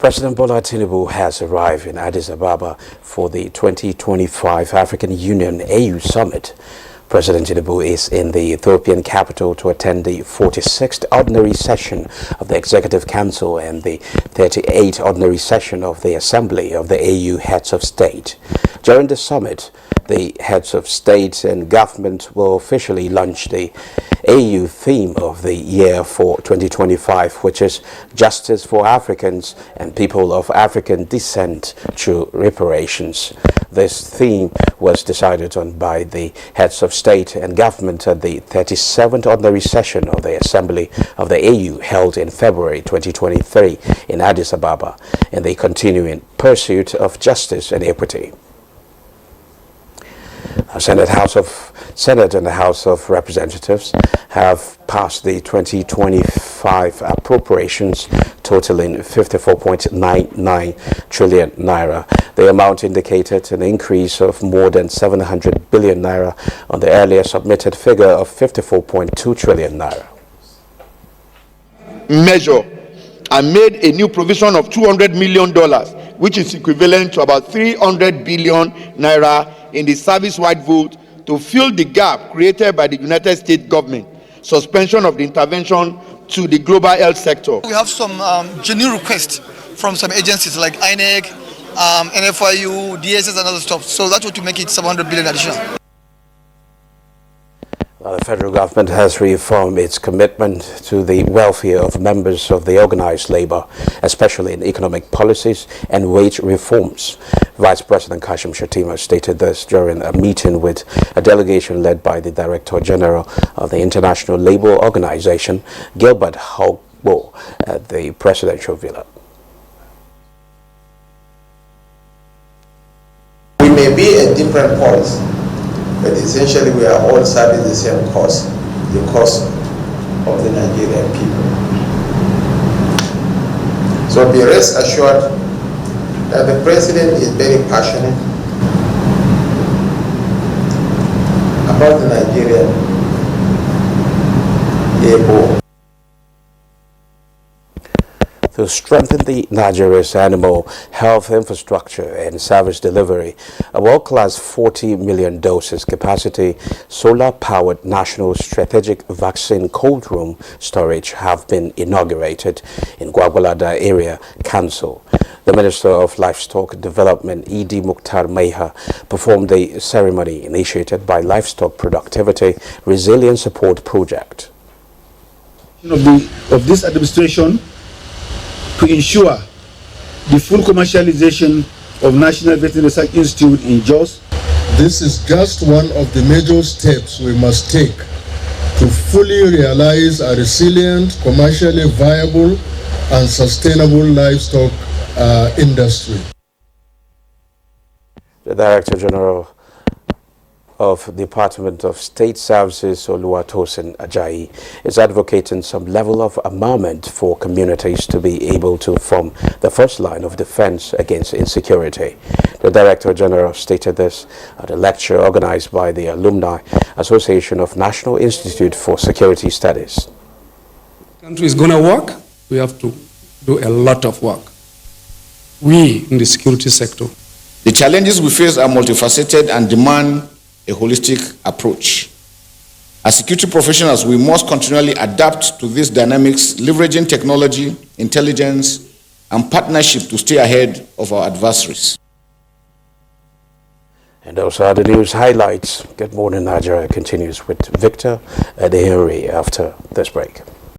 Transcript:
President Bola Tinubu has arrived in Addis Ababa for the 2025 African Union AU Summit. President Tinubu is in the Ethiopian capital to attend the 46th Ordinary Session of the Executive Council and the 38th Ordinary Session of the Assembly of the AU Heads of State. During the summit, the heads of state and government will officially launch the AU theme of the year for 2025, which is Justice for Africans and People of African Descent Through Reparations. This theme was decided on by the heads of state and government at the 37th Ordinary Session of the Assembly of the AU held in February 2023 in Addis Ababa in the continuing pursuit of justice and equity. Senate and the House of Representatives have passed the 2025 appropriations totaling 54.99 trillion naira. The amount indicated an increase of more than 700 billion naira on the earlier submitted figure of 54.2 trillion naira. Measure and made a new provision of $200 million, which is equivalent to about 300 billion naira in the service-wide vote to fill the gap created by the United States government suspension of the intervention to the global health sector. We have some genuine requests from some agencies like INEC, NFIU, DSS and other stuff. So that's what to make it 700 billion additional. The federal government has reaffirmed its commitment to the welfare of members of the organized labor, especially in economic policies and wage reforms. Vice President Kashim Shettima stated this during a meeting with a delegation led by the Director General of the International Labour Organization, Gilbert Hogbo, at the presidential villa. We may be a different cause, but essentially we are all serving the same cause, the cause of the Nigerian people. So be rest assured that the President is very passionate about the Nigerian labor. To strengthen the Nigeria's animal health infrastructure and service delivery, a world-class 40 million doses capacity solar-powered National Strategic Vaccine Cold Room storage have been inaugurated in Gwagwalada Area Council. The Minister of Livestock Development, E.D. Mukhtar Meha, performed the ceremony initiated by Livestock Productivity Resilience Support Project. Of this administration, to ensure the full commercialization of National Veterinary Research Institute in Jos. This is just one of the major steps we must take to fully realize a resilient, commercially viable and sustainable livestock industry. The Director General of Department of State Services, Oluwatosin Ajayi, is advocating some level of armament for communities to be able to form the first line of defense against insecurity. The Director General stated this at a lecture organized by the Alumni Association of National Institute for Security Studies. The country is going to work. We have to do a lot of work. We in the security sector. The challenges we face are multifaceted and demand a holistic approach. As security professionals, we must continually adapt to these dynamics, leveraging technology, intelligence, and partnership to stay ahead of our adversaries. And those are the news highlights. Good Morning Nigeria continues with Victor Adehenry after this break.